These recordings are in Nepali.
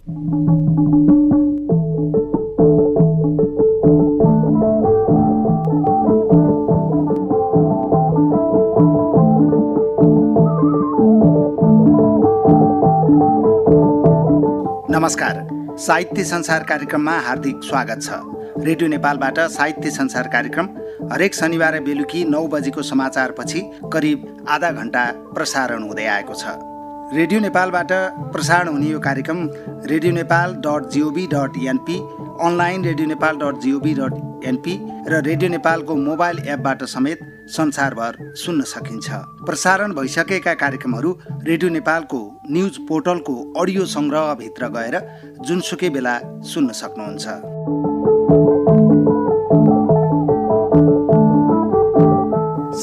नमस्कार, साहित्य संसार कार्यक्रममा हार्दिक स्वागत छ। रेडियो नेपालबाट साहित्य संसार कार्यक्रम हरेक शनिबार बेलुकी 9 बजेको समाचारपछि करिब आधा घण्टा प्रसारण हुँदै आएको छ। रेडियो नेपालबाट प्रसारण हुने यो कार्यक्रम radionepal.gov.np, अनलाइन radionepal.gov.np र रेडियो नेपालको मोबाइल एपबाट समेत संसारभर सुन्न सकिन्छ। प्रसारण भइसकेका कार्यक्रमहरू रेडियो नेपालको न्युज पोर्टलको अडियो सङ्ग्रहभित्र गएर जुनसुकै बेला सुन्न सक्नुहुन्छ।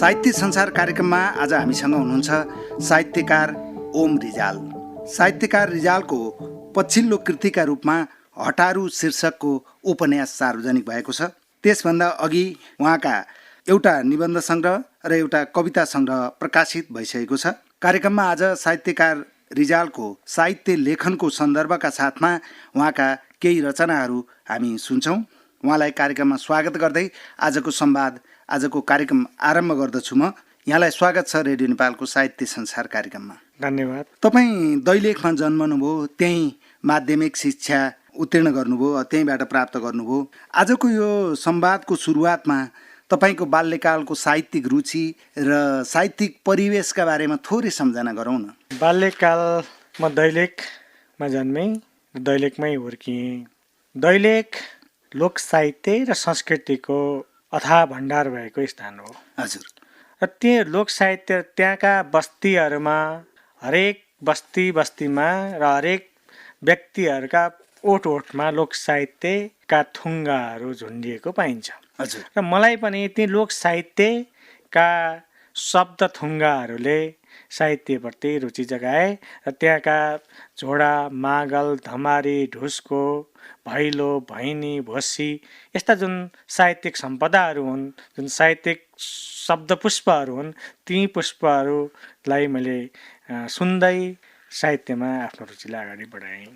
साहित्य संसार कार्यक्रममा आज हामीसँग हुनुहुन्छ साहित्यकार ओम रिजाल। साहित्यकार रिजालको पछिल्लो कृतिका रूपमा हटारू शीर्षकको उपन्यास सार्वजनिक भएको छ। त्यसभन्दा अघि उहाँका एउटा निबन्ध सङ्ग्रह र एउटा कविता सङ्ग्रह प्रकाशित भइसकेको छ। कार्यक्रममा आज साहित्यकार रिजालको साहित्य लेखनको सन्दर्भका साथमा उहाँका केही रचनाहरू हामी सुन्छौँ। उहाँलाई कार्यक्रममा स्वागत गर्दै आजको संवाद, आजको कार्यक्रम आरम्भ गर्दछु। म यहाँलाई स्वागत छ रेडियो नेपालको साहित्य संसार कार्यक्रममा। धन्यवाद। तपाईँ दैलेखमा जन्मनुभयो, त्यहीँ माध्यमिक शिक्षा उत्तीर्ण गर्नुभयो, त्यहीँबाट प्राप्त गर्नुभयो। आजको यो संवादको सुरुवातमा तपाईँको बाल्यकालको साहित्यिक रुचि र साहित्यिक परिवेशका बारेमा थोरै सम्झना गरौँ न। बाल्यकाल म दैलेखमा जन्मेँ, दैलेखमै हुर्किएँ। दैलेख लोक साहित्य र संस्कृतिको अथाह भण्डार भएको स्थान हो। हजुर। र त्यो लोक साहित्य त्यहाँका बस्तीहरूमा, हरेक बस्तीमा र हरेक व्यक्तिहरूका ओठमा लोक साहित्यका थुङ्गाहरू झुन्डिएको पाइन्छ। हजुर। र मलाई पनि ती लोक साहित्यका शब्द थुङ्गाहरूले साहित्यप्रति रुचि जगाए र त्यहाँका झोडा, मागल, धमारी, ढुस्को, भैलो, भैनी, भोसी यस्ता जुन साहित्यिक सम्पदाहरू हुन्, जुन साहित्यिक शब्द पुष्पहरू हुन्, ती पुष्पहरूलाई मैले सुन्दै साहित्यमा आफ्नो रुचिलाई अगाडि बढाएँ।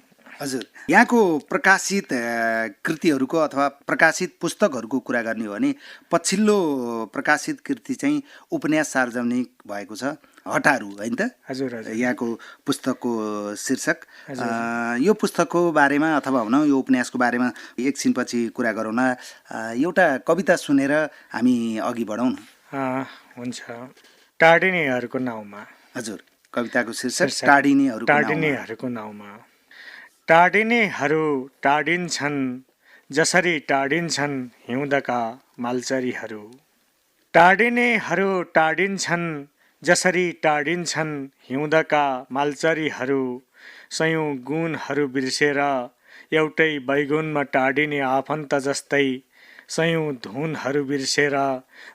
हजुर, यहाँको प्रकाशित कृतिहरूको अथवा प्रकाशित पुस्तकहरूको कुरा गर्ने हो भने पछिल्लो प्रकाशित कृति चाहिँ उपन्यास सार्वजनिक भएको छ, हटारू, होइन त? हजुर हजुर। यहाँको पुस्तकको शीर्षक। यो पुस्तकको बारेमा अथवा भनौँ यो उपन्यासको बारेमा एकछिनपछि कुरा गरौँ न। एउटा कविता सुनेर हामी अघि बढौँ न। हुन्छ। टाढिनेहरूको नाउँमा। हजुर, कविताको शीर्षक टाढिनेहरूको नाउँमा। टाढिनेहरू टाढिन्छन् जसरी टाढिन्छन् हिउँदका मालचरीहरू। टाढिनेहरू टाढिन्छन् जसरी टाढिन्छन् हिउँदका मालचरीहरू। सयौँ गुणहरू बिर्सेर एउटै बैगुनमा टाढिने आफन्त जस्तै। सयौँ धुनहरू बिर्सेर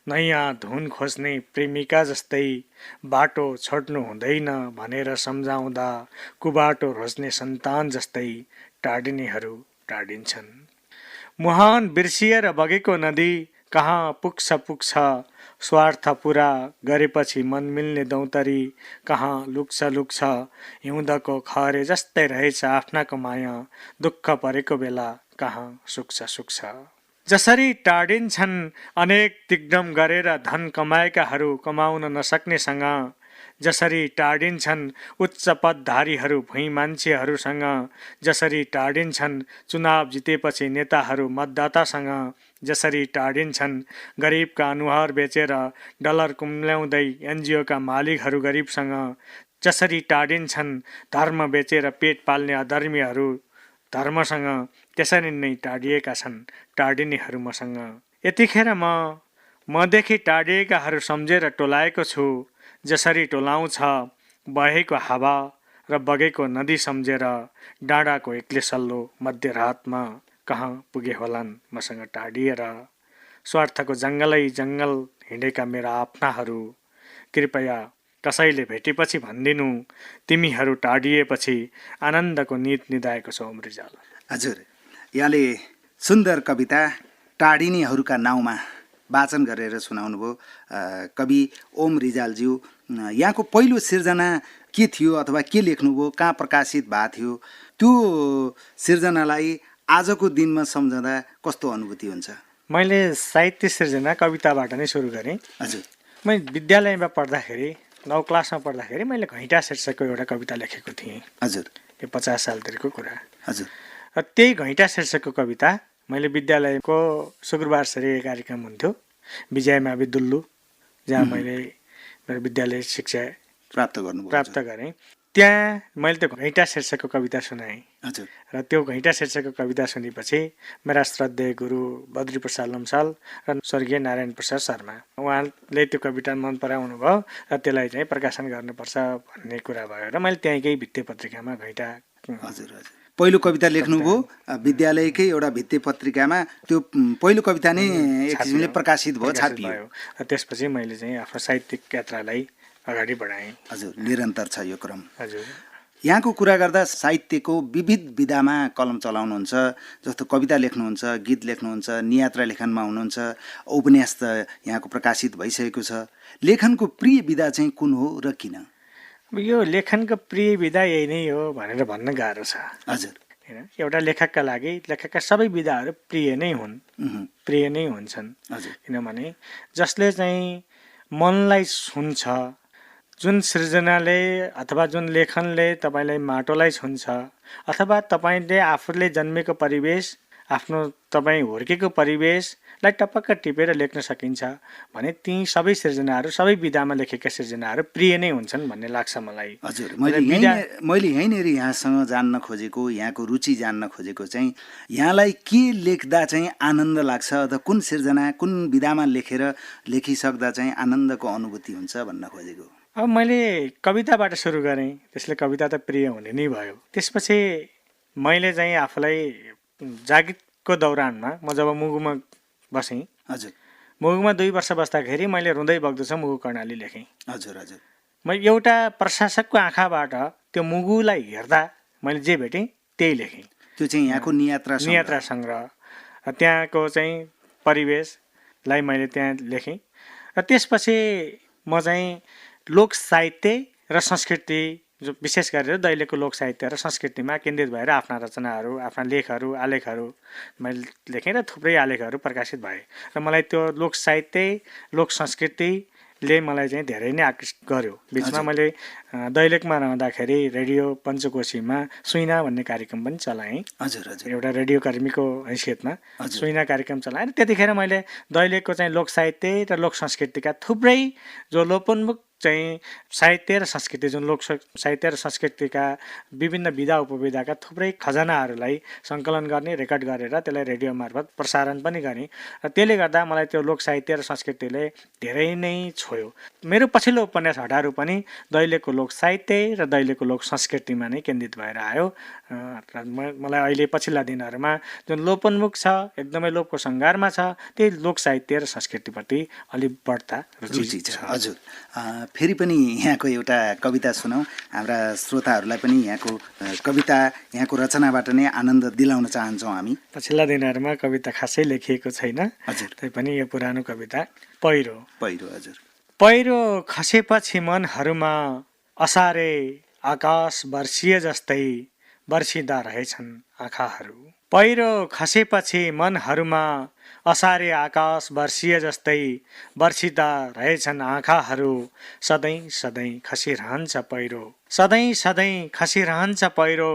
नयाँ धुन खोज्ने प्रेमिका जस्तै। बाटो छोड्नु हुँदैन भनेर सम्झाउँदा कुबाटो रोज्ने सन्तान जस्तै टाढिनेहरू टाढिन्छन्। मुहान बिर्सिएर बगेको नदी कहाँ पुग्छ स्वार्थ पुरा गरेपछि मन मिल्ने दौतरी कहाँ लुक्छ हिउँदको खरे जस्तै रहेछ आफ्नाको माया दुःख परेको बेला कहाँ सुक्छ। जसरी टाढिन्छन् अनेक दिग्गम गरेर धन कमाएकाहरू कमाउन नसक्नेसँग। जसरी टाढिन्छन् उच्च पदधारीहरू भुइँ मान्छेहरूसँग। जसरी टाढिन्छन् चुनाव जितेपछि नेताहरू मतदातासँग। जसरी टाढिन्छन् गरिबका अनुहार बेचेर डलर कुम्ल्याउँदै एनजिओका मालिकहरू गरिबसँग। जसरी टाढिन्छन् धर्म बेचेर पेट पाल्ने अधर्मीहरू धर्मसँग। त्यसरी नै टाढिएका छन् टाढिनेहरू मसँग। यतिखेर मदेखि टाढिएकाहरू सम्झेर टोलाएको छु। जसरी टोलाउँछ बहेको हावा र बगेको नदी सम्झेर। डाँडाको एक्लै सल्लो मध्यरातमा कहाँ पुगे होलान् मसँग टाढिएर। स्वार्थको जङ्गल हिँडेका मेरा आफ्नाहरू कृपया कसैले भेटेपछि भनिदिनु तिमीहरू टाढिएपछि आनन्दको निद निदाएको छ ओम रिजाल। हजुर, यहाँले सुन्दर कविता टाढिनेहरूका नाउँमा वाचन गरेर सुनाउनुभयो। कवि ओम रिजालज्यू यहाँको पहिलो सिर्जना के थियो अथवा के लेख्नुभयो, कहाँ प्रकाशित भएको थियो, त्यो सिर्जनालाई आजको दिनमा सम्झँदा कस्तो अनुभूति हुन्छ? मैले साहित्य सिर्जना कविताबाट नै सुरु गरेँ। हजुर। मैले विद्यालयमा पढ्दाखेरि 9 क्लासमा पढ्दाखेरि मैले घैँटा शीर्षकको एउटा कविता लेखेको थिएँ। हजुर। यो 50 सालतिरको कुरा। हजुर। र त्यही घैँटा शीर्षकको कविता मैले विद्यालयको शुक्रबार स्तरीय कार्यक्रम हुन्थ्यो विजयमावि दुल्लु, जहाँ मैले मेरो विद्यालय शिक्षा प्राप्त गरेँ। त्यहाँ मैले त्यो घैँटा शीर्षकको कविता सुनाएँ। हजुर। र त्यो घैँटा शीर्षकको कविता सुनेपछि मेरा श्रद्धेय गुरु बद्रीप्रसाद लम्साल र स्वर्गीय नारायण प्रसाद शर्मा उहाँले त्यो कविता मन पराउनु भयो र त्यसलाई चाहिँ प्रकाशन गर्नुपर्छ भन्ने कुरा भयो र मैले त्यहीँकै भित्ते पत्रिकामा घैँटा। हजुर हजुर। पहिलो कविता लेख्नुभयो विद्यालयकै एउटा भित्ते पत्रिकामा, त्यो पहिलो कविता नै एक किसिमले प्रकाशित भयो, छापियो। र त्यसपछि मैले चाहिँ आफ्नो साहित्यिक यात्रालाई अगाडि बढाएँ। हजुर। निरन्तर छ यो क्रम। हजुर। यहाँको कुरा गर्दा साहित्यको विविध विधामा कलम चलाउनुहुन्छ, जस्तो कविता लेख्नुहुन्छ, गीत लेख्नुहुन्छ, नियात्रा लेखनमा हुनुहुन्छ, उपन्यास त यहाँको प्रकाशित भइसकेको छ। लेखनको प्रिय विधा चाहिँ कुन हो र किन? अब यो लेखनको प्रिय विधा यही नै हो भनेर भन्न गाह्रो छ। हजुर। होइन, एउटा लेखकका लागि लेखकका सबै विधाहरू प्रिय नै हुन्, प्रिय नै हुन्छन्। हजुर। किनभने जसले चाहिँ मनलाई छुन्छ, जुन सृजनाले अथवा जुन लेखनले तपाईँलाई माटोलाई छुन्छ, अथवा तपाईँले आफूले जन्मेको परिवेश, आफ्नो तपाईँ हुर्केको परिवेशलाई टपक्क टिपेर लेख्न सकिन्छ भने ती सबै सृजनाहरू, सबै विधामा लेखेका सृजनाहरू प्रिय नै हुन्छन् भन्ने लाग्छ मलाई। हजुर। मैले यहीँनिर यहाँसँग जान्न खोजेको, यहाँको रुचि जान्न खोजेको चाहिँ यहाँलाई के लेख्दा चाहिँ आनन्द लाग्छ, अथवा कुन सृजना कुन विधामा लेखिसक्दा चाहिँ आनन्दको अनुभूति हुन्छ भन्न खोजेको। अब मैले कविताबाट सुरु गरेँ, त्यसले कविता त प्रिय हुने नै भयो। त्यसपछि मैले चाहिँ आफूलाई जागितको दौरानमा म जब मुगुमा बसेँ, हजुर, मुगुमा 2 वर्ष बस्दाखेरि मैले रुँदै बग्दछ मुगु कर्णाली लेखेँ। हजुर हजुर। म एउटा प्रशासकको आँखाबाट त्यो मुगुलाई हेर्दा मैले जे भेटेँ त्यही लेखेँ। त्यो चाहिँ यहाँको नियात्रा सङ्ग्रह, त्यहाँको चाहिँ परिवेशलाई मैले त्यहाँ लेखेँ। र त्यसपछि म चाहिँ लोक साहित्य र संस्कृति, जो विशेष गरेर दैलेखको लोक साहित्य र संस्कृतिमा केन्द्रित भएर आफ्ना रचनाहरू, आफ्ना लेखहरू, आलेखहरू मैले लेखेँ र थुप्रै आलेखहरू प्रकाशित भए। र मलाई त्यो लोक साहित्य, लोक संस्कृतिले मलाई चाहिँ धेरै नै आकर्षित गर्यो। बिचमा मैले दैलेखमा रहँदाखेरि रेडियो पञ्चकोशीमा सुइना भन्ने कार्यक्रम पनि चलाएँ। हजुर हजुर। एउटा रेडियो कर्मीको हैसियतमा सुइना कार्यक्रम चलाएँ। त्यतिखेर मैले दैलेखको चाहिँ लोक साहित्य र लोक संस्कृतिका थुप्रै जो लोपोन्मुख चाहिँ साहित्य र संस्कृति, जुन लोक साहित्य र संस्कृतिका विभिन्न विधा उपविधाका थुप्रै खजनाहरूलाई सङ्कलन गर्ने, रेकर्ड गरेर त्यसलाई रेडियो मार्फत प्रसारण पनि गरेँ। र त्यसले गर्दा मलाई त्यो लोक साहित्य र संस्कृतिले धेरै नै छोयो। मेरो पछिल्लो उपन्यास हटारू पनि दैलेखको लोक साहित्य र दैलेखको लोक संस्कृतिमा नै केन्द्रित भएर आयो। र मलाई अहिले पछिल्ला दिनहरूमा जुन लोपोन्मुख छ, एकदमै लोपको सङ्घारमा छ, त्यही लोक साहित्य र संस्कृतिप्रति अलिक बढ्ता रुचि छ। हजुर। फेरि पनि यहाँको एउटा कविता सुनाऊ, हाम्रा श्रोताहरूलाई पनि यहाँको कविता, यहाँको रचनाबाट नै आनन्द दिलाउन चाहन्छौँ हामी। पछिल्ला दिनहरूमा कविता खासै लेखिएको छैन। हजुर। तैपनि यो पुरानो कविता पहिरो। हजुर। पहिरो खसेपछि मनहरूमा असारे आकाश वर्षिए जस्तै वर्षिँदा रहेछन् आँखाहरू। पहिरो खसेपछि मनहरूमा असारे आकाश वर्षिए जस्तै वर्षिँदा रहेछन् आँखाहरू। सधैँ सधैँ खसिरहन्छ पहिरो, सधैँ सधैँ खसिरहन्छ पहिरो।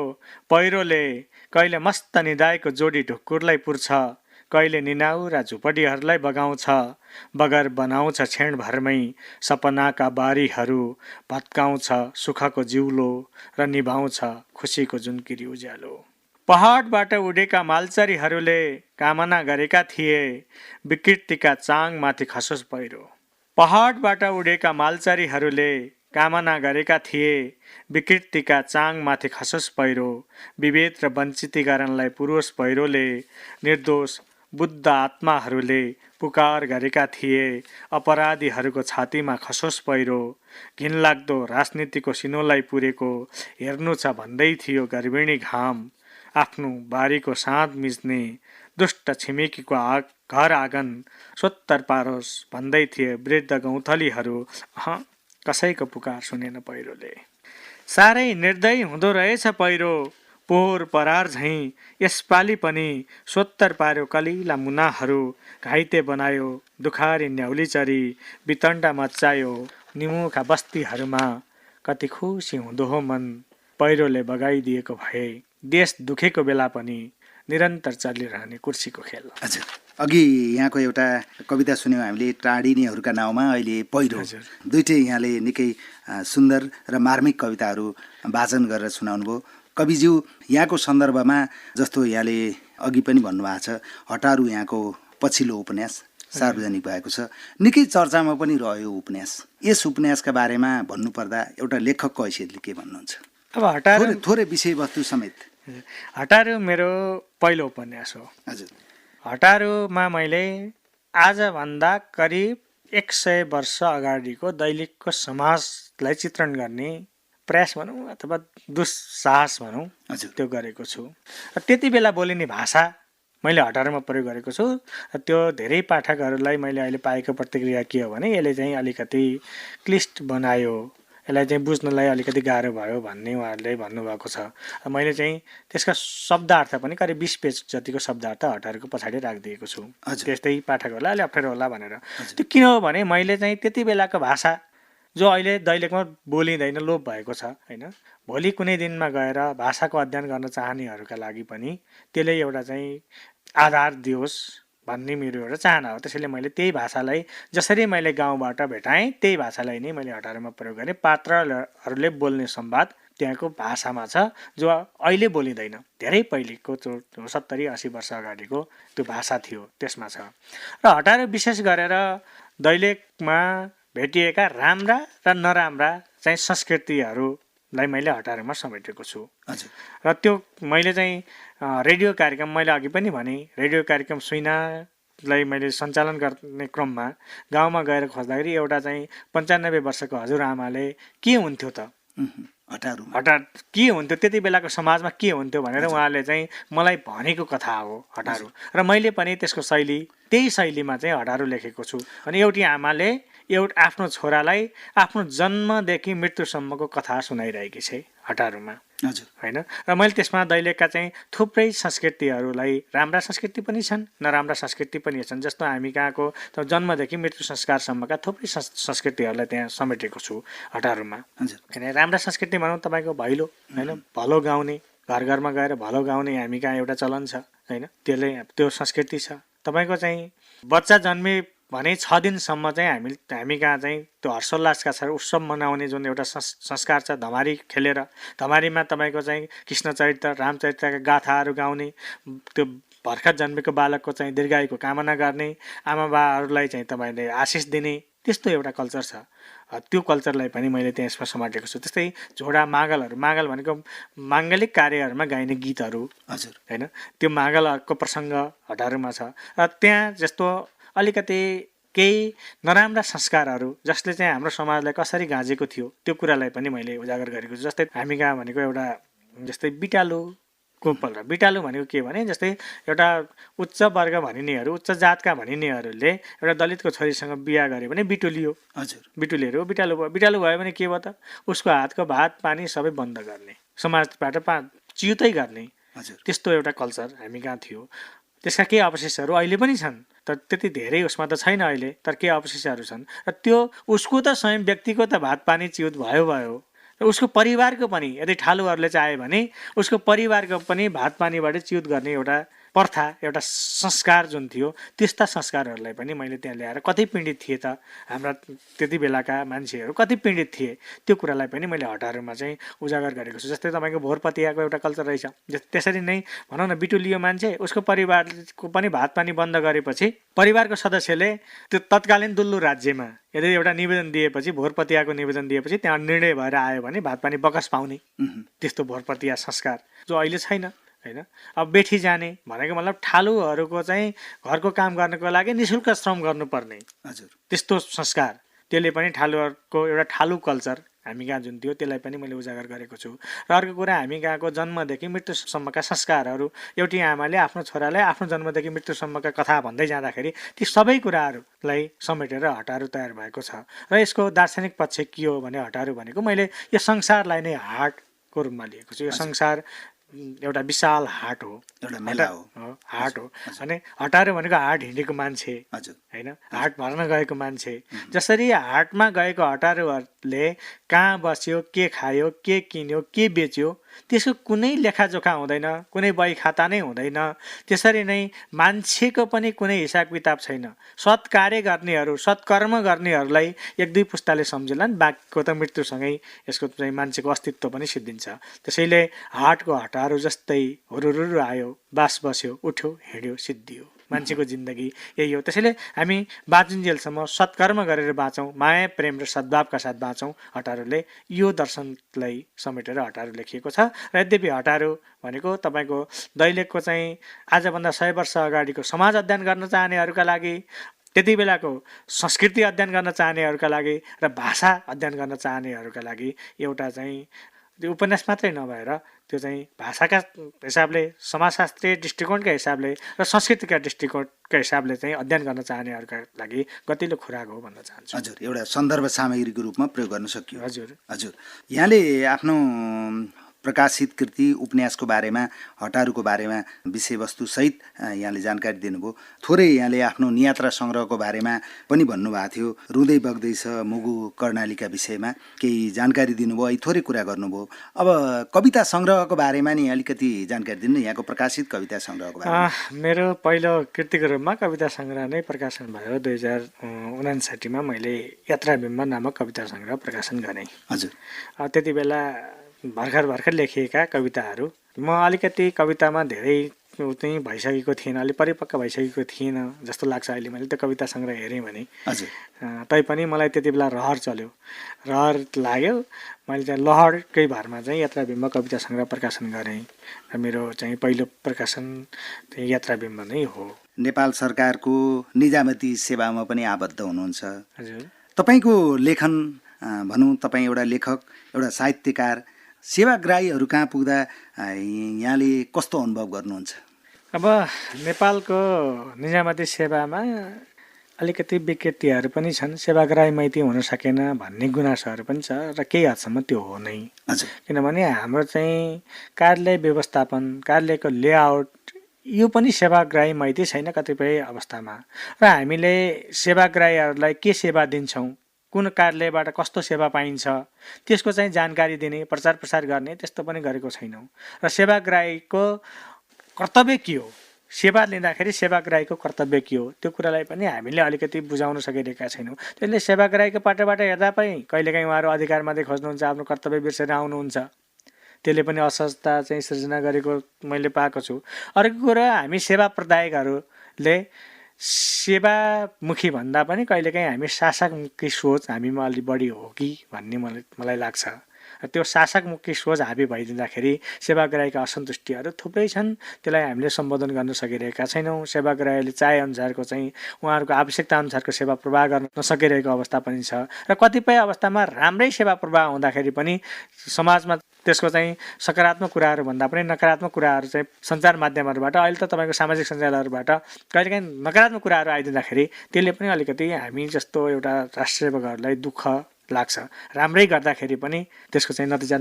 पहिरोले कहिले मस्त निदाएको जोडी ढुक्कुरलाई पुर्छ, कहिले निनाउरा झुपडीहरूलाई बगाउँछ। बगर बनाउँछ क्षणभरमै सपनाका बारीहरू, भत्काउँछ सुखको जिउलो र निभाउँछ खुसीको जुनकिरी उज्यालो। पहाडबाट उडेका मालचरीहरूले कामना गरेका थिए विकृतिका चाङमाथि खसोस् पहिरो। पहाडबाट उडेका मालचरीहरूले कामना गरेका थिए विकृतिका चाङमाथि खसोस् पहिरो। विभेद र वञ्चितीकरणलाई पुरोस् पहिरोले, निर्दोष बुद्ध आत्माहरूले पुकार गरेका थिए अपराधीहरूको छातीमा खसोस् पहिरो। घिनलाग्दो राजनीतिको सिनोलाई पुरेको हेर्नु छ भन्दै थियो गर्भिणी घाम। आफ्नो बारीको साँध मिच्ने दुष्ट छिमेकीको घर आँगन सोत्तर पारोस् भन्दै थिए वृद्ध गौँथलीहरू। कसैको पुकार सुनेन पहिरोले। साह्रै निर्दयी हुँदो रहेछ पहिरो, पोहोर परार झैँ यसपालि पनि सोत्तर पार्यो कलिला मुनाहरू। घाइते बनायो दुखारी न्याउली चरी, वितण्डा मच्चायो निमुखा बस्तीहरूमा। कति खुसी हुँदो हो मन पहिरोले बगाइदिएको भए, देश दुखेको बेला पनि निरन्तर चलिरहने कुर्सीको खेल। हजुर, अघि यहाँको एउटा कविता सुन्यौँ हामीले, टाढिनेहरूका नाउँमा अहिले पहिरो। हजुर। दुइटै यहाँले निकै सुन्दर र मार्मिक कविताहरू वाचन गरेर सुनाउनु भयो। कविज्यू, यहाँको सन्दर्भमा जस्तो यहाँले अघि पनि भन्नुभएको छ, हटारू यहाँको पछिल्लो उपन्यास सार्वजनिक भएको छ, निकै चर्चामा पनि रह्यो उपन्यास। यस उपन्यासका बारेमा भन्नुपर्दा एउटा लेखकको हैसियतले के भन्नुहुन्छ? अब हटारू थोरै विषयवस्तु समेत। हटारू मेरो पहिलो उपन्यास हो। हजुर। हटारूमा मैले आजभन्दा करिब 100 वर्ष अगाडिको दैनिकको समाजलाई चित्रण गर्ने प्रयास भनौँ अथवा दुस्साहस भनौँ, हजुर, त्यो गरेको छु। र त्यति बेला बोलिने भाषा मैले हटारूमा प्रयोग गरेको छु। र त्यो धेरै पाठकहरूलाई मैले अहिले पाएको प्रतिक्रिया के हो भने यसले चाहिँ अलिकति क्लिष्ट बनायो, यसलाई चाहिँ बुझ्नलाई अलिकति गाह्रो भयो भन्ने उहाँहरूले भन्नुभएको छ। मैले चाहिँ त्यसका शब्दार्थ पनि करिब 20 पेज जतिको शब्दार्थ हटारूको पछाडि राखिदिएको छु। त्यस्तै पाठकहरूलाई अलि अप्ठ्यारो होला भनेर। त्यो किन हो भने मैले चाहिँ त्यति बेलाको भाषा जो अहिले दैलेखमा बोलिँदैन, लोप भएको छ होइन, भोलि कुनै दिनमा गएर भाषाको अध्ययन गर्न चाहनेहरूका लागि पनि त्यसले एउटा चाहिँ आधार दियोस् भन्ने मेरो एउटा चाहना हो। त्यसैले मैले त्यही भाषालाई जसरी मैले गाउँबाट भेटाएँ त्यही भाषालाई नै मैले हटारूमा प्रयोग गरेँ। पात्रहरूले बोल्ने संवाद त्यहाँको भाषामा छ जो अहिले बोलिँदैन, धेरै पहिलेको 70-80 वर्ष अगाडिको त्यो भाषा थियो त्यसमा छ। र हटारू विशेष गरेर दैलेखमा भेटिएका राम्रा र नराम्रा चाहिँ संस्कृतिहरूलाई मैले हटारूमा समेटेको छु। र त्यो मैले चाहिँ रेडियो कार्यक्रम, मैले अघि पनि भने, रेडियो कार्यक्रम सुइनालाई मैले सञ्चालन गर्ने क्रममा गाउँमा गएर खोज्दाखेरि एउटा चाहिँ 95 वर्षको हजुरआमाले के हुन्थ्यो त हटार के हुन्थ्यो, त्यति बेलाको समाजमा के हुन्थ्यो भनेर उहाँले चाहिँ मलाई भनेको कथा हो हटारू। र मैले पनि त्यसको शैली, त्यही शैलीमा चाहिँ हटारू लेखेको छु। अनि एउटी आमाले आफ्नो छोरालाई आफ्नो जन्मदेखि मृत्युसम्मको कथा सुनाइरहेकी छ हटारूमा होइन। र मैले त्यसमा दैलेखका चाहिँ थुप्रै संस्कृतिहरूलाई, राम्रा संस्कृति पनि छन्, नराम्रा संस्कृति पनि छन्। जस्तो हामी कहाँको जन्मदेखि मृत्यु संस्कारसम्मका थुप्रै संस्कृतिहरूलाई त्यहाँ समेटेको छु हटारूमा। होइन, राम्रा संस्कृति भनौँ तपाईँको भैलो होइन, भलो गाउने, घर घरमा गएर भलो गाउने हामी कहाँ एउटा चलन छ होइन, त्यसले त्यो संस्कृति छ। तपाईँको चाहिँ बच्चा जन्मे भने 6 दिनसम्म चाहिँ हामी कहाँ चाहिँ त्यो हर्षोल्लासका साथ उत्सव मनाउने जुन एउटा संस्कार छ, धमारी खेलेर, धमारीमा तपाईँको चाहिँ कृष्ण चरित्र, रामचरित्रका गाथाहरू गाउने, त्यो भर्खर जन्मेको बालकको चाहिँ दीर्घायुको कामना गर्ने, आमा बाबाहरूलाई चाहिँ तपाईँले आशिष दिने, त्यस्तो एउटा कल्चर छ। त्यो कल्चरलाई पनि मैले त्यसमा समाटेको छु। त्यस्तै झोडा मागलहरू, मागल भनेको माङ्गलिक कार्यहरूमा गाइने गीतहरू होइन, त्यो मागलहरूको प्रसङ्ग हटारूमा छ। र त्यहाँ जस्तो अलिकति केही नराम्रा संस्कारहरू जसले चाहिँ हाम्रो समाजलाई कसरी गाँजेको थियो त्यो कुरालाई पनि मैले उजागर गरेको छु। जस्तै हामी कहाँ भनेको एउटा जस्तै बिटालुको पल्ट, बिटालु भनेको के भने जस्तै एउटा उच्च वर्ग भनिनेहरू, उच्च जातका भनिनेहरूले एउटा दलितको छोरीसँग बिहा गरे भने बिटुलियो। बिटुलिहरू बिटालु भयो। बिटालु भयो भने के भयो त, उसको हातको भात पानी सबै बन्द गर्ने, समाजबाट चियुतै गर्ने, त्यस्तो एउटा कल्चर हामी कहाँ थियो। त्यसका केही अवशेषहरू अहिले पनि छन्, तर त्यति धेरै उसमा त छैन अहिले, तर केही अवशेषहरू छन्। र त्यो उसको त स्वयं व्यक्तिको त भात पानी चिउत भयो र उसको परिवारको पनि, यदि ठालुहरूले चाहे भने उसको परिवारको पनि भात पानीबाट चिउत गर्ने एउटा प्रथा, एउटा संस्कार जुन थियो, त्यस्ता संस्कारहरूलाई पनि मैले त्यहाँ ल्याएर कति पीडित थिए त हाम्रा त्यति बेलाका मान्छेहरू, कति पीडित थिए, त्यो कुरालाई पनि मैले हटारूमा चाहिँ उजागर गरेको छु। जस्तै तपाईँको भोरपतियाको एउटा कल्चर रहेछ, त्यसरी नै भनौँ न, बिटुलियो मान्छे, उसको परिवारको पनि भात पानी बन्द गरेपछि परिवारको सदस्यले त्यो तत्कालीन दुल्लु राज्यमा यदि एउटा निवेदन दिएपछि, भोरपतियाको निवेदन दिएपछि त्यहाँ निर्णय भएर आयो भने भात पानी बकस पाउने, त्यस्तो भोरपतिया संस्कार जो अहिले छैन होइन। अब बेठी जाने भनेको मतलब ठालुहरूको चाहिँ घरको काम गर्नको लागि निःशुल्क श्रम गर्नुपर्ने, त्यस्तो संस्कार, त्यसले पनि ठालुहरूको एउटा ठालु कल्चर हामी कहाँ जुन थियो त्यसलाई पनि मैले उजागर गरेको छु। र अर्को कुरा, हामी कहाँको जन्मदेखि मृत्युसम्मका संस्कारहरू, एउटी आमाले आफ्नो छोरालाई आफ्नो जन्मदेखि मृत्युसम्मका कथा भन्दै जाँदाखेरि ती सबै कुराहरूलाई समेटेर हटारू तयार भएको छ। र यसको दार्शनिक पक्ष के हो भने हटारू भनेको मैले यो संसारलाई नै हाटको रूपमा लिएको छु। यो संसार एउटा विशाल हाट हो, एउटा मेला हो, हाट हो। अनि हटारू भनेको हाट हिँडेको मान्छे हजुर होइन, हाट भर्न गएको मान्छे। जसरी हाटमा गएको हटारूहरूले कहाँ बस्यो, के खायो, के किन्यो, के बेच्यो, त्यसको कुनै लेखाजोखा हुँदैन, कुनै बही खाता नै हुँदैन। त्यसरी नै मान्छेको पनि कुनै हिसाब किताब छैन। सत्कार्य गर्नेहरू, सत्कर्म गर्नेहरूलाई एक दुई पुस्ताले सम्झेलान्, बाँकीको त मृत्युसँगै यसको चाहिँ मान्छेको अस्तित्व पनि सिद्धिन्छ। त्यसैले हाटको हटारू जस्तै हुरुरुरु आयो, बास बस्यो, उठ्यो, हिँड्यो, सिद्धियो। मान्छेको जिन्दगी यही हो। त्यसैले हामी बाँचुन्जेलसम्म सत्कर्म गरेर बाँचौँ, माया प्रेम र सद्भावका साथ बाँचौँ। हटारूले यो दर्शनलाई समेटेर हटारू लेखिएको छ। र यद्यपि हटारू भनेको तपाईँको दैलेखको चाहिँ आजभन्दा 100 वर्ष अगाडिको समाज अध्ययन गर्न चाहनेहरूका लागि, त्यति बेलाको संस्कृति अध्ययन गर्न चाहनेहरूका लागि र भाषा अध्ययन गर्न चाहनेहरूका लागि एउटा चाहिँ त्यो उपन्यास मात्रै नभएर त्यो चाहिँ भाषाका हिसाबले, समाजशास्त्रीय दृष्टिकोणका हिसाबले र संस्कृतिका दृष्टिकोणका हिसाबले चाहिँ अध्ययन गर्न चाहनेहरूका लागि गतिलो खुराक हो भन्न चाहन्छु। हजुर, एउटा सन्दर्भ सामग्रीको रूपमा प्रयोग गर्न सकियो। हजुर हजुर, यहाँले आफ्नो प्रकाशित कृति उपन्यासको बारेमा, हटारूको बारेमा विषयवस्तु सहित यहाँले जानकारी दिनुभयो। थोरै यहाँले आफ्नो नियात्रा सङ्ग्रहको बारेमा पनि भन्नुभएको थियो। रुँदै बग्दैछ मुगु कर्णालीका विषयमा केही जानकारी दिनुभयो, अहिले थोरै कुरा गर्नुभयो। अब कविता सङ्ग्रहको बारेमा नि अलिकति जानकारी दिनु, यहाँको प्रकाशित कविता सङ्ग्रहको बारेमा। मेरो पहिलो कृतिको रूपमा कविता सङ्ग्रह नै प्रकाशन भयो। 2059मा मैले यात्राबिम्ब नामक कविता सङ्ग्रह प्रकाशन गरेँ। हजुर, त्यति बेला भर्खर लेखिएका कविताहरू, म अलिकति कवितामा धेरै चाहिँ भइसकेको थिएन, अलिक परिपक्व भइसकेको थिएन जस्तो लाग्छ अहिले मैले त्यो कविता सङ्ग्रह हेरेँ भने। हजुर, तैपनि मलाई त्यति बेला रहर चल्यो, रहर लाग्यो। मैले चाहिँ लहरकै भरमा चाहिँ यात्राबिम्ब कविता सङ्ग्रह प्रकाशन गरेँ र मेरो चाहिँ पहिलो प्रकाशन चाहिँ यात्राबिम्ब नै हो। नेपाल सरकारको निजामती सेवामा पनि आबद्ध हुनुहुन्छ। हजुर, तपाईँको लेखन भनौँ, तपाईँ एउटा लेखक, एउटा साहित्यकार, सेवाग्राहीहरू कहाँ पुग्दा यहाँले कस्तो अनुभव गर्नुहुन्छ? अब नेपालको निजामती सेवामा अलिकति विकृतिहरू पनि छन्, सेवाग्राही मैती हुन सकेन भन्ने गुनासोहरू पनि छ र केही हदसम्म त्यो हो नै। हजुर, किनभने हाम्रो चाहिँ कार्यालय व्यवस्थापन, कार्यालयको लेआउट यो पनि सेवाग्राही मैती छैन कतिपय अवस्थामा। र हामीले सेवाग्राहीहरूलाई के सेवा दिन्छौँ, कुन कार्यालयबाट कस्तो सेवा पाइन्छ, त्यसको चाहिँ जानकारी दिने, प्रचार प्रसार गर्ने त्यस्तो पनि गरेको छैनौँ। र सेवाग्राहीको कर्तव्य के हो, सेवा लिँदाखेरि सेवाग्राहीको कर्तव्य के हो, त्यो कुरालाई पनि हामीले अलिकति बुझाउन सकिरहेका छैनौँ। त्यसले सेवाग्राहीको पाटोबाट हेर्दा पनि कहिलेकाहीँ उहाँहरू अधिकार मात्रै खोज्नुहुन्छ, आफ्नो कर्तव्य बिर्सेर आउनुहुन्छ। त्यसले पनि असहजता चाहिँ सृजना गरेको मैले पाएको छु। अर्को कुरा, हामी सेवा प्रदायकहरूले सेवामुखी भन्दा पनि कहिलेकाहीँ हामी शासकमुखी सोच हामीमा अलि बढी हो कि भन्ने मलाई लाग्छ। त्यो शासकमुखी सोच हाबी भइदिँदाखेरि सेवाग्राहीका असन्तुष्टिहरू थुप्रै छन्, त्यसलाई हामीले सम्बोधन गर्न सकिरहेका छैनौँ। सेवाग्राहीले चाहेअनुसारको चाहिँ उहाँहरूको आवश्यकता अनुसारको सेवा प्रवाह गर्न नसकिरहेको अवस्था पनि छ। र कतिपय अवस्थामा राम्रै सेवा प्रवाह हुँदाखेरि पनि समाजमा त्यसको चाहिँ सकारात्मक कुराहरू भन्दा पनि नकारात्मक कुराहरू चाहिँ सञ्चार माध्यमहरूबाट, अहिले त तपाईँको सामाजिक सञ्जालहरूबाट कहिलेकाहीँ नकारात्मक कुराहरू आइदिँदाखेरि त्यसले पनि अलिकति हामी जस्तो एउटा राष्ट्र सेवकहरूलाई दुःख लाग्छ। राम्रै गर्दाखेरि पनि त्यसको चाहिँ नतिजा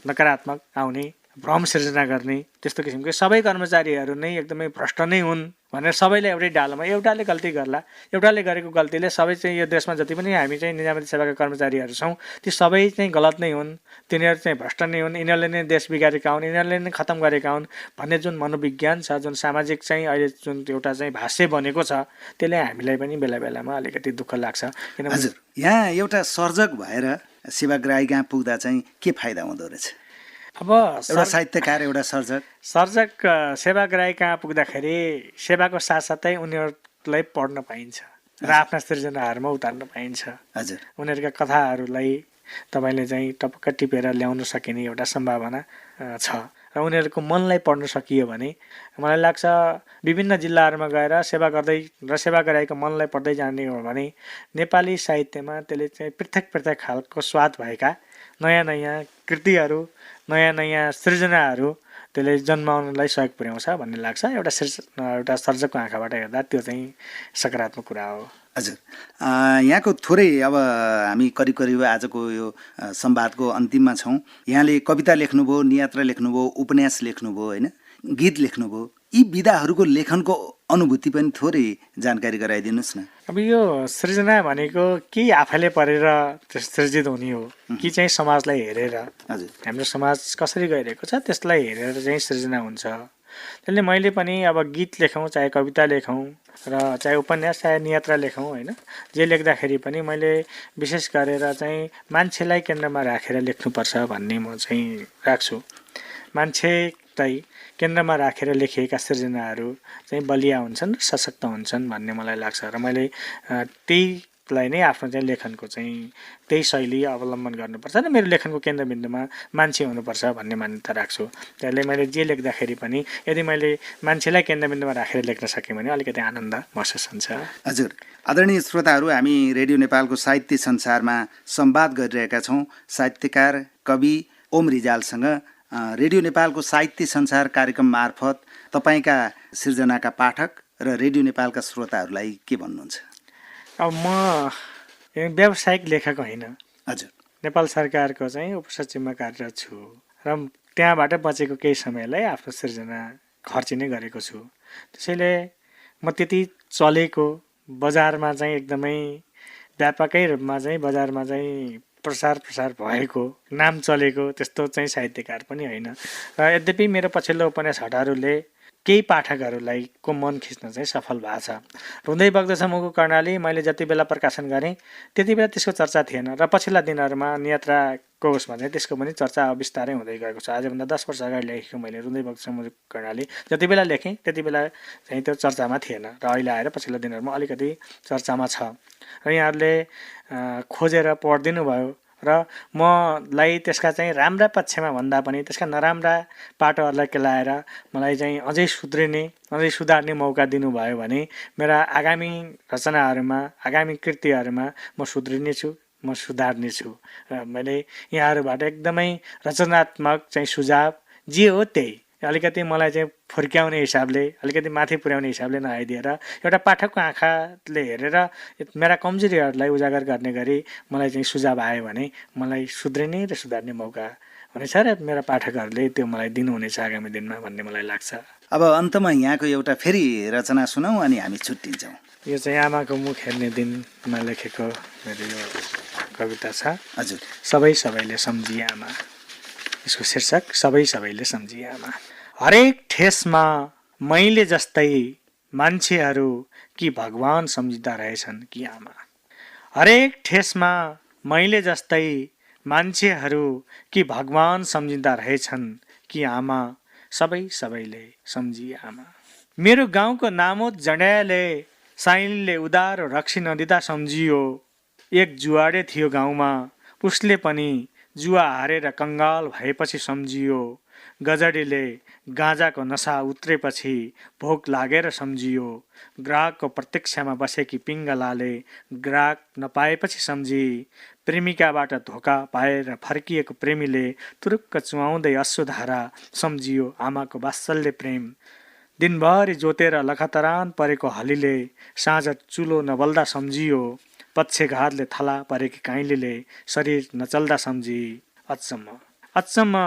नकारात्मक आउने, भ्रम सिर्जना गर्ने, त्यस्तो किसिमको सबै कर्मचारीहरू नै एकदमै भ्रष्ट नै हुन् भनेर सबैले एउटै डालोमा एउटाले गल्ती गर्ला, एउटाले गरेको गल्तीले सबै चाहिँ यो देशमा जति पनि हामी चाहिँ निजामती सेवाका कर्मचारीहरू छौँ ती सबै चाहिँ गलत नै हुन्, तिनीहरू चाहिँ भ्रष्ट नै हुन्, यिनीहरूले नै देश बिगारेका हुन्, यिनीहरूले नै खतम गरेका हुन् भन्ने जुन मनोविज्ञान छ, जुन सामाजिक चाहिँ अहिले जुन एउटा चाहिँ भाष्य बनेको छ, त्यसले हामीलाई पनि बेला बेलामा अलिकति दुःख लाग्छ। किनभने हजुर, यहाँ एउटा सर्जक भएर सेवाग्राही कहाँ पुग्दा चाहिँ के फाइदा हुँदो रहेछ? अब एउटा साहित्यकार, एउटा सर्जक सेवाग्राही कहाँ पुग्दाखेरि सेवाको साथसाथै उनीहरूलाई पढ्न पाइन्छ र आफ्ना सृजनाहरूमा उतार्न पाइन्छ। हजुर, उनीहरूका कथाहरूलाई तपाईँले चाहिँ टपक्क टिपेर ल्याउन सकिने एउटा सम्भावना छ र उनीहरूको मनलाई पढ्न सकियो भने मलाई लाग्छ विभिन्न जिल्लाहरूमा गएर सेवा गर्दै र सेवाग्राहीको मनलाई पढ्दै जाने हो भने नेपाली साहित्यमा त्यसले चाहिँ पृथक पृथक खालको स्वाद भएका नयाँ नयाँ कृतिहरू नयाँ नयाँ सृजनाहरू त्यसले जन्माउनलाई सहयोग पुर्याउँछ भन्ने लाग्छ। एउटा सर्जकको आँखाबाट हेर्दा त्यो चाहिँ सकारात्मक कुरा हो। हजुर, यहाँको थोरै अब हामी करिब करिब आजको यो संवादको अन्तिममा छौँ। यहाँले कविता लेख्नुभयो, नियात्रा लेख्नुभयो, उपन्यास लेख्नुभयो, होइन, गीत लेख्नुभयो। यी विधाहरूको लेखनको अनुभूति पनि थोरै जानकारी गराइदिनुहोस् न। अब यो सृजना भनेको कि आफैले पढेर सृजित हुने हो कि चाहिँ समाजलाई हेरेर, हजुर, हाम्रो समाज कसरी गइरहेको छ त्यसलाई हेरेर चाहिँ सृजना हुन्छ। त्यसले मैले पनि अब गीत लेखौँ, चाहे कविता लेखौँ र चाहे उपन्यास, चाहे नियात्रा लेखौँ, होइन, जे लेख्दाखेरि पनि मैले विशेष गरेर चाहिँ मान्छेलाई केन्द्रमा राखेर लेख्नुपर्छ भन्ने म चाहिँ राख्छु। मान्छेलाई केन्द्रमा राखेर लेखिएका सृजनाहरू चाहिँ बलिया हुन्छन् र सशक्त हुन्छन् भन्ने मलाई लाग्छ र मैले त्यहीलाई नै आफ्नो चाहिँ लेखनको चाहिँ त्यही शैली अवलम्बन गर्नुपर्छ र मेरो लेखनको केन्द्रबिन्दुमा मान्छे हुनुपर्छ भन्ने मान्यता राख्छु। त्यसले मैले जे लेख्दाखेरि पनि यदि मैले मान्छेलाई केन्द्रबिन्दुमा राखेर लेख्न सकेँ भने अलिकति आनन्द महसुस हुन्छ। हजुर, आदरणीय श्रोताहरू, हामी रेडियो नेपालको साहित्य संसारमा संवाद गरिरहेका छौँ साहित्यकार कवि ओम रिजालसँग। रेडियो नेपालको साहित्य संसार कार्यक्रम मार्फत तपाईँका सिर्जनाका पाठक र रेडियो नेपालका श्रोताहरूलाई के भन्नुहुन्छ? अब म व्यावसायिक लेखक होइन। हजुर, नेपाल सरकारको चाहिँ उपसचिवमा कार्यरत छु र त्यहाँबाट बचेको केही समयलाई आफ्नो सृजना खर्चिने गरेको छु। त्यसैले म त्यति चलेको बजारमा चाहिँ एकदमै व्यापकै रूपमा चाहिँ बजारमा चाहिँ प्रसार भएको नाम चलेको त्यस्तो चाहिँ साहित्यकार पनि होइन। र यद्यपि मेरो पछिल्लो उपन्यास हटारूले केही पाठकहरूलाई को मन खिच्न चाहिँ सफल भएको छ। रुँदै बग्दछ मुगु कर्णाली मैले जति बेला प्रकाशन गरेँ त्यति बेला त्यसको चर्चा थिएन र पछिल्ला दिनहरूमा नियात्राको उसमा चाहिँ त्यसको पनि चर्चा बिस्तारै हुँदै गएको छ। आजभन्दा 10 वर्ष अगाडि लेखेको मैले रुँदै बग्दछ मुगु कर्णाली जति बेला लेखेँ त्यति बेला चाहिँ त्यो चर्चामा थिएन र अहिले आएर पछिल्लो दिनहरूमा अलिकति चर्चामा छ र यहाँहरूले खोजेर पढिदिनु भयो र मलाई त्यसका चाहिँ राम्रा पक्षमा भन्दा पनि त्यसका नराम्रा पाटोहरूलाई केलाएर मलाई चाहिँ अझै सुधार्ने मौका दिनुभयो भने मेरा आगामी रचनाहरूमा, आगामी कृतिहरूमा म सुध्रिनेछु, म सुधार्नेछु। र मैले यहाँहरूबाट एकदमै रचनात्मक चाहिँ सुझाव जे हो त्यही अलिकति मलाई चाहिँ फुर्क्याउने हिसाबले, अलिकति माथि पुर्याउने हिसाबले नआइदिएर एउटा पाठकको आँखाले हेरेर मेरा कमजोरीहरूलाई उजागर गर्ने गरी मलाई चाहिँ सुझाव आयो भने मलाई सुध्रिने र सुधार्ने मौका हुनेछ र मेरा पाठकहरूले त्यो मलाई दिनुहुनेछ आगामी दिनमा भन्ने मलाई लाग्छ। अब अन्तमा यहाँको एउटा फेरि रचना सुनौँ अनि हामी छुट्टिन्छौँ। यो चाहिँ आमाको मुख हेर्ने दिनमा लेखेको मेरो यो कविता छ। हजुर, सबैले सम्झिए आमा। यसको शीर्षक सबैले सम्झिए आमा। हरेक ठेसमा मैले जस्तै मान्छेहरू कि भगवान सम्झिँदा रहेछन् कि आमा। हरेक ठेसमा मैले जस्तै मान्छेहरू कि भगवान सम्झिँदा रहेछन् कि आमा। सबैले सम्झिए आमा। मेरो गाउँको नामोद जड्याले साइनले उधारो रक्सी नदिँदा सम्झियो। एक जुवाडे थियो गाउँमा उसले पनि जुवा हारेर कङ्गाल भएपछि सम्झियो। गजडीले गाँजाको नसा उत्रेपछि भोक लागेर सम्झियो। ग्राहकको प्रतीक्षामा बसेकी पिङ्गलाले ग्राहक नपाएपछि सम्झी। प्रेमिकाबाट धोका पाएर फर्किएको प्रेमीले तुरुक्क चुहाउँदै अश्रुधारा सम्झियो आमाको वात्सल्य प्रेम। दिनभरि जोतेर लखतरान परेको हलीले साँझ चुलो नबल्दा सम्झियो। पक्षघातले थला परेकी काइलीले शरीर नचल्दा सम्झी। अचम्म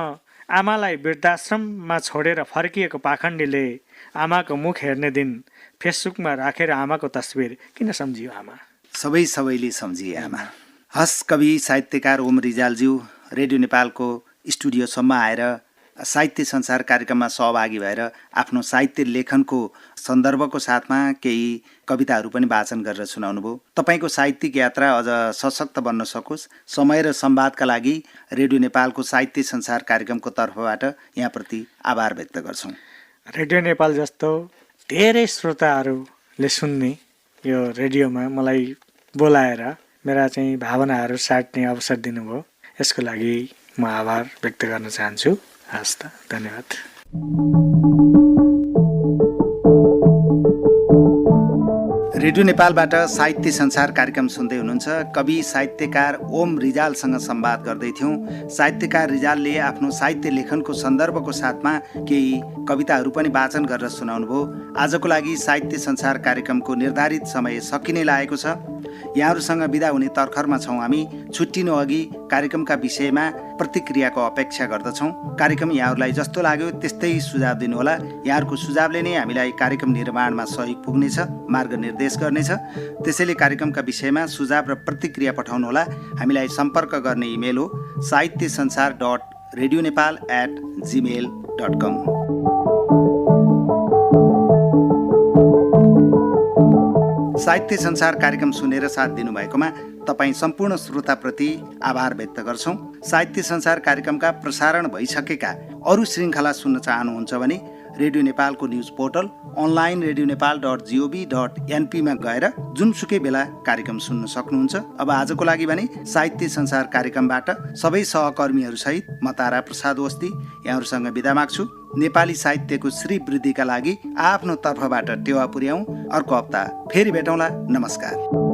आमालाई वृद्धाश्रममा छोडेर फर्किएको पाखण्डीले आमाको मुख हेर्ने दिन फेसबुकमा राखेर आमाको तस्बिर किन सम्झियो आमा। सबैले सम्झिए आमा। हस्, कवि साहित्यकार ओम रिजालज्यू रेडियो नेपालको स्टुडियोसम्म आएर साहित्य संसार कार्यक्रममा सहभागी भएर आफ्नो साहित्य लेखनको सन्दर्भको साथमा केही कविताहरू पनि वाचन गरेर सुनाउनु भयो। तपाईँको साहित्यिक यात्रा अझ सशक्त बन्न सकोस्, समय र संवादका लागि रेडियो नेपालको साहित्य संसार कार्यक्रमको तर्फबाट यहाँप्रति आभार व्यक्त गर्छौँ। रेडियो नेपाल जस्तो धेरै श्रोताहरूले सुन्ने यो रेडियोमा मलाई बोलाएर मेरा चाहिँ भावनाहरू साट्ने अवसर दिनुभयो, यसको लागि म आभार व्यक्त गर्न चाहन्छु। हस् त, धन्यवाद। रेडियो नेपालबाट साहित्य संसार कार्यक्रम सुन्दै हुनुहुन्छ। कवि साहित्यकार ओम रिजालसँग संवाद गर्दै थियौँ। साहित्यकार रिजालले आफ्नो साहित्य लेखनको सन्दर्भको साथमा केही कविताहरू पनि वाचन गरेर सुनाउनु भयो। आजको लागि साहित्य संसार कार्यक्रमको निर्धारित समय सकिने लागेको छ। यहाँहरूसँग बिदा हुने तर्खरमा छौँ हामी। छुट्टिनु अघि कार्यक्रमका विषयमा प्रतिक्रियाको अपेक्षा गर्दछौँ। कार्यक्रम यहाँहरूलाई जस्तो लाग्यो त्यस्तै सुझाव दिनुहोला। यहाँहरूको सुझावले नै हामीलाई कार्यक्रम निर्माणमा सहयोग पुग्नेछ, मार्गनिर्देश गर्नेछ। त्यसैले कार्यक्रमका विषयमा सुझाव र प्रतिक्रिया पठाउनुहोला। हामीलाई सम्पर्क गर्ने इमेल हो sahitysansar.radionepal@gmail.com। साहित्य संसार कार्यक्रम सुनेर साथ दिनुभएकोमा तपाईँ सम्पूर्ण श्रोताप्रति आभार व्यक्त गर्छौँ। साहित्य संसार कार्यक्रमका प्रसारण भइसकेका अरू श्रृङ्खला सुन्न चाहनुहुन्छ भने रेडियो नेपालको न्युज पोर्टल अनलाइन radionepal.gov.np मा गएर जुनसुकै बेला कार्यक्रम सुन्न सक्नुहुन्छ। अब आजको लागि भने साहित्य संसार कार्यक्रमबाट सबै सहकर्मीहरूसहित म तारा प्रसाद वस्ती यहाँहरूसँग बिदा माग्छु। नेपाली साहित्यको श्रीवृद्धिका लागि आफ्नो तर्फबाट टेवा पुर्याउँ। अर्को हप्ता फेरि भेटौँला। नमस्कार।